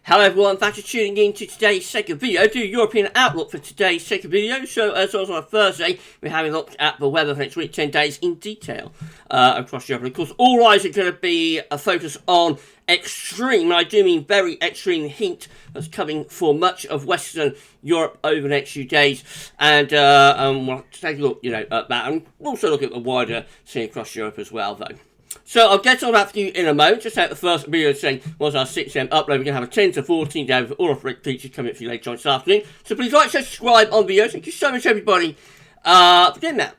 Hello everyone, thanks for tuning in to today's second video, do European outlook for today's second video. So as always on a Thursday, we're having a look at the weather for next week, 10 days in detail across Europe. And of course, all eyes are going to be a focus on extreme, and I do mean very extreme heat that's coming for much of Western Europe over the next few days. And we'll take a look, at that, and we'll also look at the wider scene across Europe as well, though. So I'll get on that for you in a moment. Just out the first video saying was our 6 AM upload. We're going to have a 10 to 14 day with all of the features coming up for you later on this afternoon. So please like, share, subscribe on videos. Thank you so much, everybody, for doing that.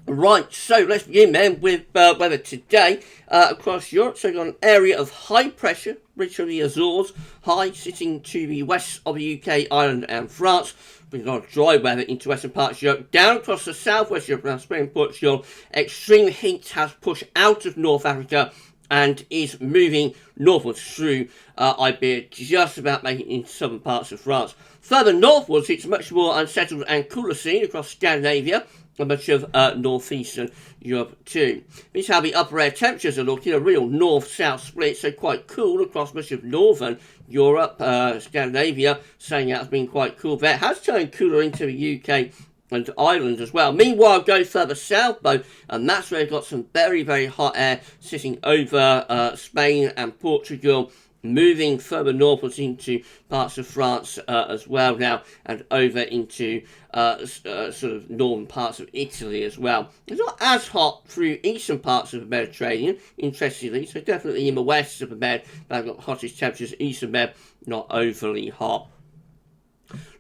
Right, so let's begin then with weather today across Europe. So we've got an area of high pressure, reach from the Azores, high sitting to the west of the UK, Ireland and France. We've got dry weather into western parts of Europe, down across the southwest Europe, around Spain and Portugal. Extreme heat has pushed out of North Africa and is moving northwards through Iberia, just about making it into southern parts of France. Further northwards, it's much more unsettled and cooler scene across Scandinavia and much of northeastern Europe too. This is how the upper air temperatures are looking, a real north-south split, so quite cool across much of northern Europe. Scandinavia saying that has been quite cool there. It has turned cooler into the UK and Ireland as well. Meanwhile, go further south though, and that's where we've got some very, very hot air sitting over Spain and Portugal, moving further northwards into parts of France as well now, and over into sort of northern parts of Italy as well. It's not as hot through eastern parts of the Mediterranean, interestingly, so definitely in the west of the Med, they've got the hottest temperatures. Eastern Med, not overly hot.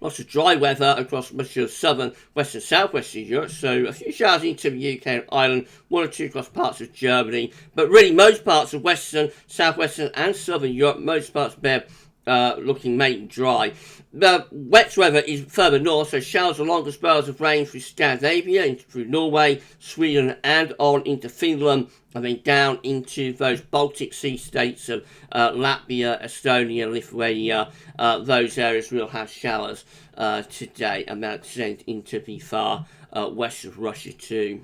Lots of dry weather across much of southern, western, southwestern Europe, so a few showers into the UK and Ireland, one or two across parts of Germany, but really most parts of western, southwestern and southern Europe, most parts of there looking mainly dry. The wet weather is further north, so showers and longer spells of rain through Scandinavia, through Norway, Sweden and on into Finland, and then down into those Baltic Sea states of Latvia, Estonia, Lithuania. Those areas will have showers today, and that extend into the far west of Russia too.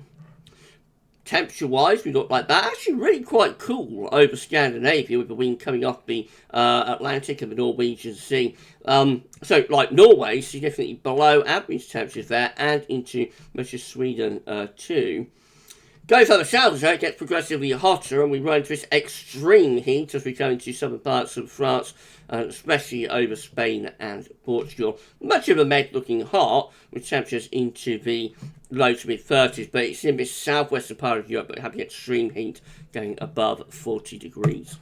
Temperature-wise, we look like that. Actually, really quite cool over Scandinavia with the wind coming off the Atlantic and the Norwegian Sea. So, like Norway, significantly below average temperatures there, and into much of Sweden too. Go further south, it gets progressively hotter, and we run into this extreme heat as we go into southern parts of France, especially over Spain and Portugal. Much of the Med looking hot, with temperatures into the low to mid 30s, but it's in this southwestern part of Europe that we have the extreme heat going above 40 degrees.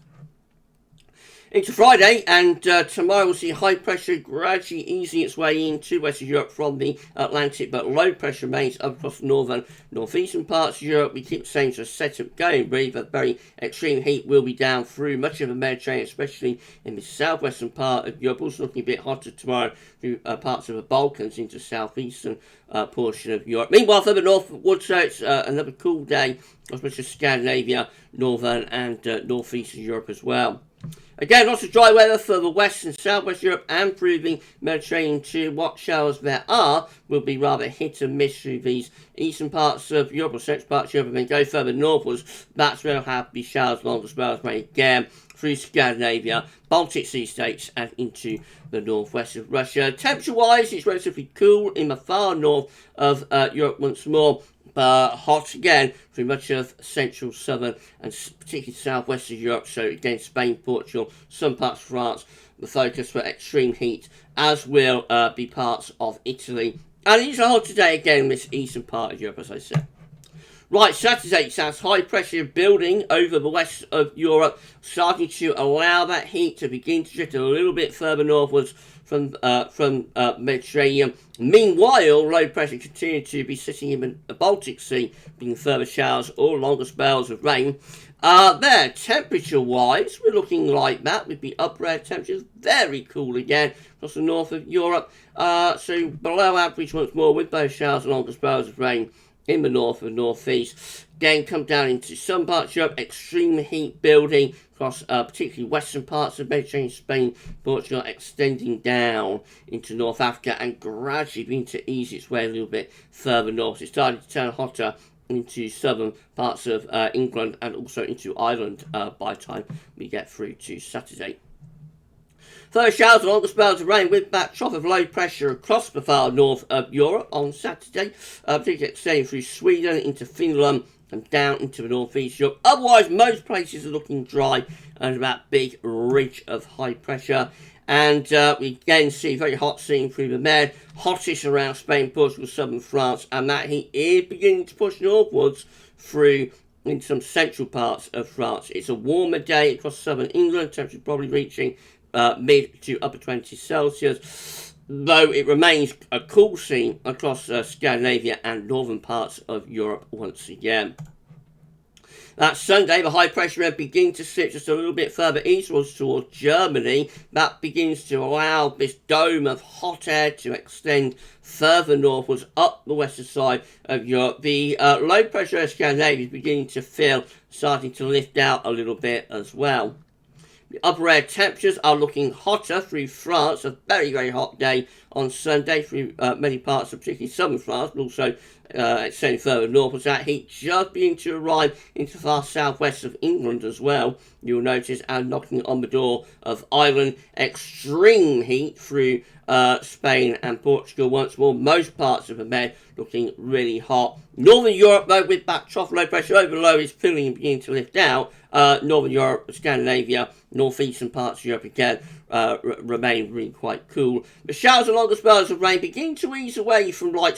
Into Friday, and tomorrow we'll see high pressure gradually easing its way into Western Europe from the Atlantic, but low pressure remains up across the northern, northeastern parts of Europe. We keep the same sort of setup going, really, but very extreme heat will be down through much of the Mediterranean, especially in the southwestern part of Europe. Also looking a bit hotter tomorrow through parts of the Balkans into southeastern portion of Europe. Meanwhile, further northwards, so it's another cool day, as much as Scandinavia, northern and northeastern Europe as well. Again, lots of dry weather for the west and southwest Europe and through the Mediterranean too. What showers there are will be rather hit and miss through these eastern parts of Europe or central parts of Europe, and then go further northwards. That's where we'll have the showers, longer spells, rain again through Scandinavia, Baltic Sea states and into the northwest of Russia. Temperature-wise, it's relatively cool in the far north of Europe once more, but hot again through much of central, southern and particularly southwestern Europe. So again, Spain, Portugal, some parts of France, the focus for extreme heat, as will be parts of Italy. And these are hot today again in this eastern part of Europe, as I said. Right, Saturday, it sounds high pressure building over the west of Europe, starting to allow that heat to begin to drift a little bit further northwards from Mediterranean. Meanwhile, low pressure continuing to be sitting in the Baltic Sea, bringing further showers or longer spells of rain. There, temperature-wise, we're looking like that with the upper air temperatures very cool again across the north of Europe. So below average once more with both showers and longer spells of rain in the north and northeast. Again, come down into some parts of Europe, extreme heat building across particularly western parts of Mediterranean, Spain, Portugal, extending down into North Africa and gradually beginning to ease its way a little bit further north. It's starting to turn hotter into southern parts of England and also into Ireland by the time we get through to Saturday. First showers and longer spells of rain with that trough of low pressure across the far north of Europe on Saturday, particularly extending through Sweden into Finland and down into the northeast Europe. Otherwise, most places are looking dry under that big ridge of high pressure. And we again see very hot scene through the Med, hottest around Spain, Portugal, southern France, and that heat is beginning to push northwards through in some central parts of France. It's a warmer day across southern England, temperature probably reaching mid to upper 20s Celsius, though it remains a cool scene across Scandinavia and northern parts of Europe once again. That Sunday, the high pressure air begins to slip just a little bit further eastwards towards Germany. That begins to allow this dome of hot air to extend further northwards up the western side of Europe. The low pressure air Scandinavia is beginning to feel, starting to lift out a little bit as well. The upper air temperatures are looking hotter through France. A very, very hot day on Sunday through many parts of particularly southern France, but also extending further northwards. That heat just beginning to arrive into far southwest of England as well, you'll notice, and knocking on the door of Ireland. Extreme heat through Spain and Portugal once more. Most parts of the Med looking really hot. Northern Europe, though, with that trough low pressure over low is filling and beginning to lift out. Northern Europe, Scandinavia, northeastern parts of Europe again remain really quite cool. The showers and longer spells of rain begin to ease away from like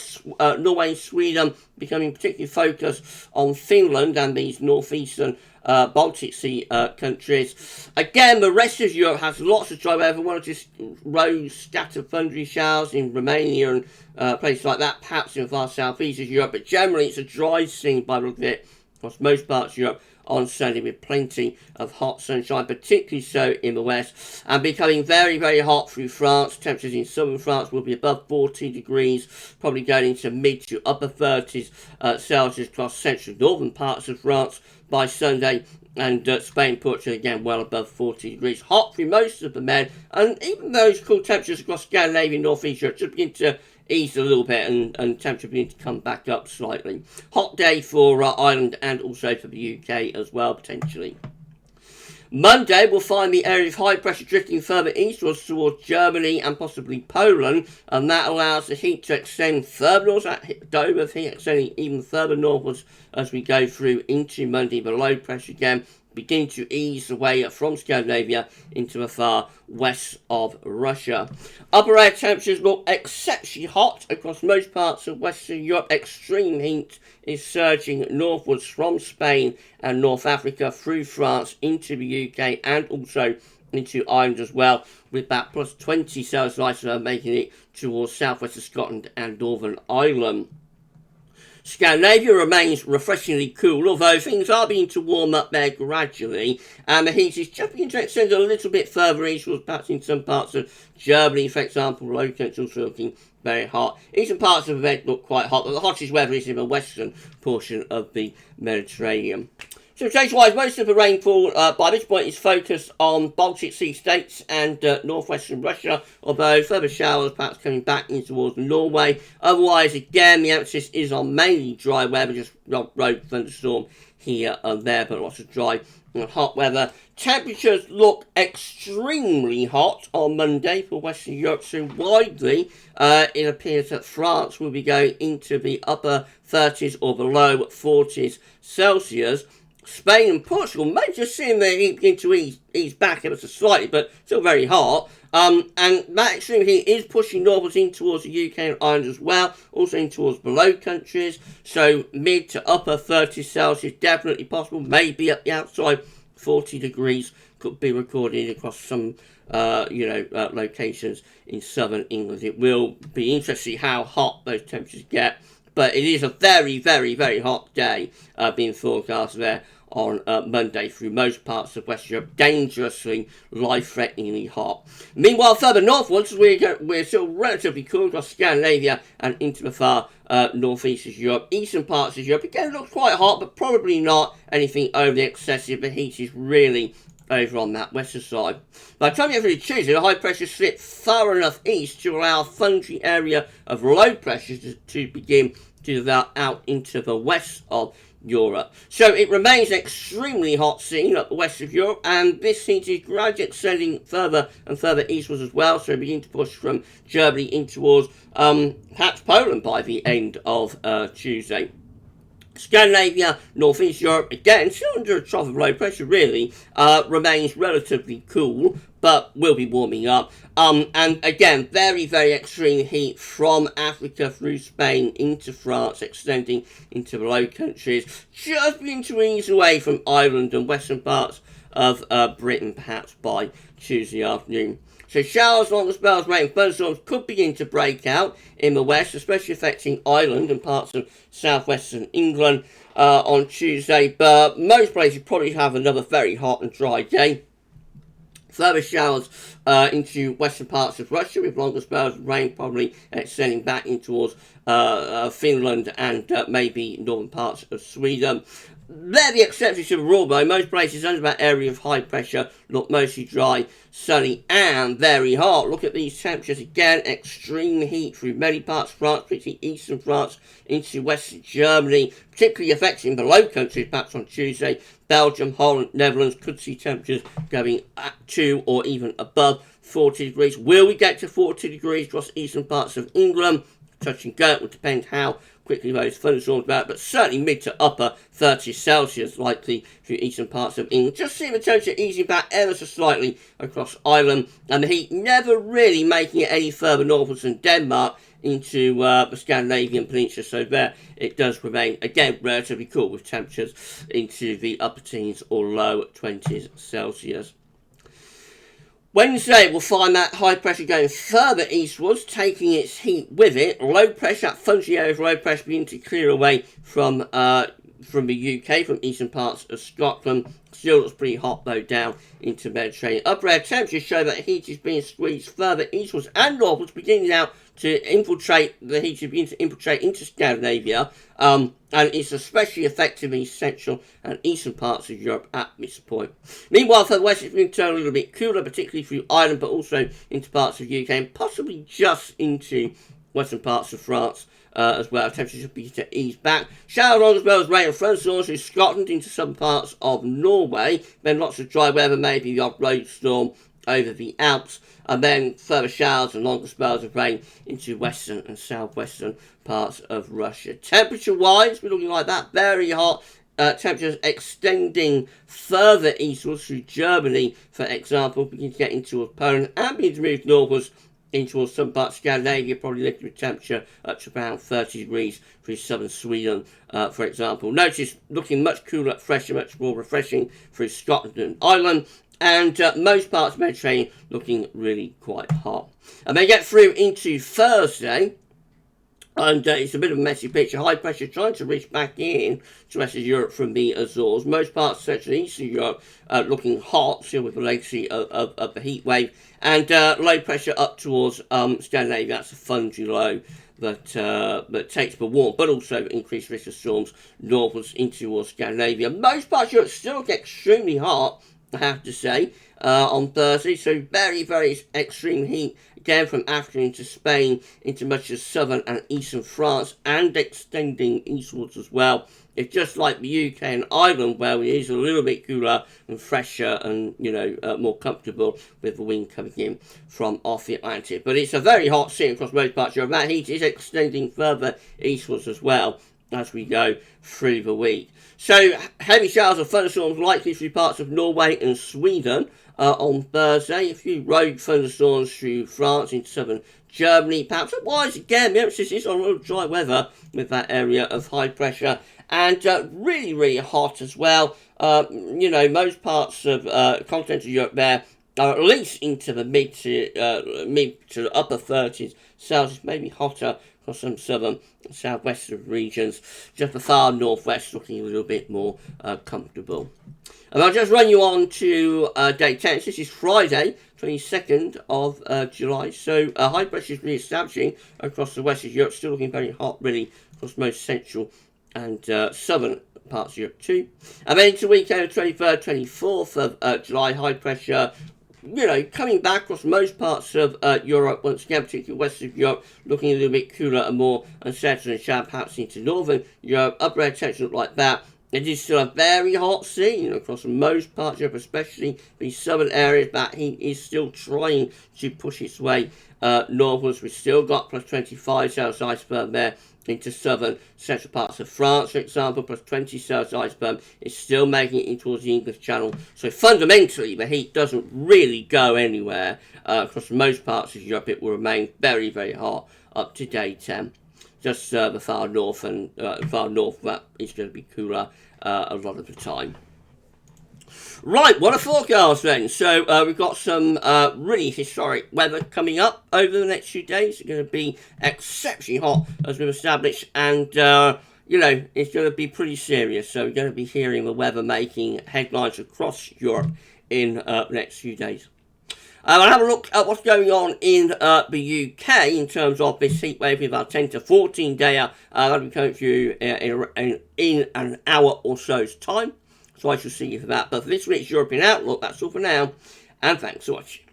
Norway and Sweden, becoming particularly focused on Finland and these northeastern Baltic Sea countries. Again, the rest of Europe has lots of dry weather. One or two rows scattered thundery showers in Romania and places like that, perhaps in the far southeast of Europe, but generally it's a dry scene by the look of it across most parts of Europe on Sunday, with plenty of hot sunshine, particularly so in the west, and becoming very, very hot through France. Temperatures in southern France will be above 40 degrees, probably going into mid to upper 30s Celsius across central northern parts of France by Sunday, and Spain, Portugal again well above 40 degrees. Hot through most of the Med, and even those cool temperatures across Scandinavia and North East Europe just begin to ease a little bit, and temperature begin to come back up slightly. Hot day for Ireland and also for the UK as well, potentially. Monday, we'll find the area of high pressure drifting further eastwards towards Germany and possibly Poland, and that allows the heat to extend further north, that dome of heat extending even further northwards as we go through into Monday. The low pressure again begin to ease away from Scandinavia into the far west of Russia. Upper air temperatures look exceptionally hot across most parts of Western Europe. Extreme heat is surging northwards from Spain and North Africa through France into the UK and also into Ireland as well, with that plus 20 Celsius making it towards southwest of Scotland and Northern Ireland. Scandinavia remains refreshingly cool, although things are beginning to warm up there gradually, and the heat is just beginning to extend a little bit further eastwards, perhaps in some parts of Germany, for example. Low country also looking very hot. Eastern parts of the Med look quite hot, but the hottest weather is in the western portion of the Mediterranean. So stage-wise, most of the rainfall by this point is focused on Baltic Sea states and northwestern Russia, although further showers perhaps coming back in towards Norway. Otherwise, again, the emphasis is on mainly dry weather, just road thunderstorm here and there, but lots of dry and hot weather. Temperatures look extremely hot on Monday for Western Europe, so widely it appears that France will be going into the upper 30s or the low 40s Celsius. Spain and Portugal may just seem the heat begin to ease back ever so slightly, but still very hot. And that extreme heat is pushing northwards in towards the UK and Ireland as well, also in towards the Low Countries. So mid to upper 30 Celsius definitely possible, maybe at the outside 40 degrees could be recorded across some locations in southern England. It will be interesting how hot those temperatures get, but it is a very, very, very hot day being forecast there on Monday through most parts of West Europe. Dangerously, life-threateningly hot. Meanwhile, further northwards, we're still relatively cool across Scandinavia and into the far northeast of Europe. Eastern parts of Europe, again, looks quite hot, but probably not anything overly excessive. The heat is really over on that western side. By the time you get through Tuesday, the high pressure slipped far enough east to allow a thundery area of low pressure to begin to develop out into the west of Europe. So it remains an extremely hot scene up the west of Europe, and this heat is gradually extending further and further eastwards as well, so we begin to push from Germany in towards perhaps Poland by the end of Tuesday. Scandinavia, northeast Europe, again, still under a trough of low pressure, really, remains relatively cool, but will be warming up. And again, very, very extreme heat from Africa through Spain into France, extending into the Low Countries, just beginning to ease away from Ireland and western parts of Britain, perhaps by Tuesday afternoon. So showers, longer spells, rain and thunderstorms could begin to break out in the west, especially affecting Ireland and parts of southwestern England on Tuesday. But most places probably have another very hot and dry day. Further showers into western parts of Russia with longer spells of rain probably extending back in towards Finland and maybe northern parts of Sweden. They're the exceptions to the rule, though. Most places under that area of high pressure look mostly dry, sunny, and very hot. Look at these temperatures again. Extreme heat through many parts of France, particularly eastern France, into western Germany, particularly affecting the Low Countries, perhaps on Tuesday. Belgium, Holland, Netherlands could see temperatures going up to or even above 40 degrees. Will we get to 40 degrees across eastern parts of England? Touch and go. It will depend how quickly those thunderstorms about, but certainly mid to upper 30 Celsius likely through eastern parts of England. Just see the temperature easing back ever so slightly across Ireland, and the heat never really making it any further northwards than Denmark into the Scandinavian peninsula. So there it does remain, again, relatively cool with temperatures into the upper teens or low 20s Celsius. Wednesday, we'll find that high pressure going further eastwards, taking its heat with it. Low pressure, that fuzzy area of low pressure beginning to clear away from the UK, from eastern parts of Scotland. Still looks pretty hot, though, down into Mediterranean. Upper air temperatures show that heat is being squeezed further eastwards and northwards, beginning now to infiltrate, the heat is beginning to infiltrate into Scandinavia, and it's especially affecting the central and eastern parts of Europe at this point. Meanwhile, further west, it's been turned a little bit cooler, particularly through Ireland, but also into parts of the UK, and possibly just into western parts of France as well. Temperatures should begin to ease back. Showers on as well as rain and thunderstorms through Scotland into some parts of Norway. Then lots of dry weather, maybe the odd road storm over the Alps, and then further showers and longer spells of rain into western and southwestern parts of Russia. Temperature-wise, we're looking like that, very hot. Temperatures extending further eastwards through Germany, for example, begin to get into Poland and begin to move northwards into some parts of Scandinavia, probably lifting the temperature up to around 30 degrees through southern Sweden, for example. Notice looking much cooler, fresher, much more refreshing through Scotland and Ireland. And most parts of the Mediterranean looking really quite hot. And then get through into Thursday, and it's a bit of a messy picture. High pressure trying to reach back in to the rest of Europe from the Azores. Most parts of Central and Eastern Europe looking hot, still with the legacy of the heat wave. And low pressure up towards Scandinavia. That's a fungy low that takes the warmth, but also increased risk of storms northwards into towards Scandinavia. Most parts of Europe still get extremely hot, I have to say, on Thursday. So very, very extreme heat again from Africa into Spain, into much of southern and eastern France, and extending eastwards as well. It's just like the UK and Ireland, where it is a little bit cooler and fresher and, more comfortable with the wind coming in from off the Atlantic. But it's a very hot scene across most parts of Europe. That heat is extending further eastwards as well as we go through the week. So heavy showers of thunderstorms likely through parts of Norway and Sweden on Thursday. A few rogue thunderstorms through France into southern Germany. Perhaps otherwise, again, the emphasis is on a little dry weather with that area of high pressure. And really, really hot as well. Most parts of continental Europe there are at least into the mid to upper 30s Celsius, maybe hotter across some southern and southwestern regions. Just the far northwest looking a little bit more comfortable. And I'll just run you on to day 10. This is Friday, 22nd of July. So high pressure is re-establishing across the west of Europe. Still looking very hot, really, across most central and southern parts of Europe too. And then into the weekend, 23rd, 24th of July, high pressure you know, coming back across most parts of Europe, once again, particularly western Europe, looking a little bit cooler and more unsettled, and shower perhaps into northern Europe. Upper air temperature look like that. It is still a very hot scene across most parts of Europe, especially the southern areas. That heat is still trying to push its way northwards. We've still got plus 25 Celsius iceberg there into southern central parts of France, for example. Plus 20 Celsius iceberg is still making it in towards the English Channel. So fundamentally, the heat doesn't really go anywhere across most parts of Europe. It will remain very, very hot up to day 10. Just the far north and far north, that is going to be cooler a lot of the time. Right, what a forecast then. So we've got some really historic weather coming up over the next few days. It's going to be exceptionally hot, as we've established, and you know, it's going to be pretty serious. So we're going to be hearing the weather making headlines across Europe in the next few days. I'll have a look at what's going on in the UK in terms of this heat wave with our 10 to 14 dayer. That'll be coming to you in an hour or so's time. So I shall see you for that. But for this week's European Outlook, that's all for now. And thanks for watching.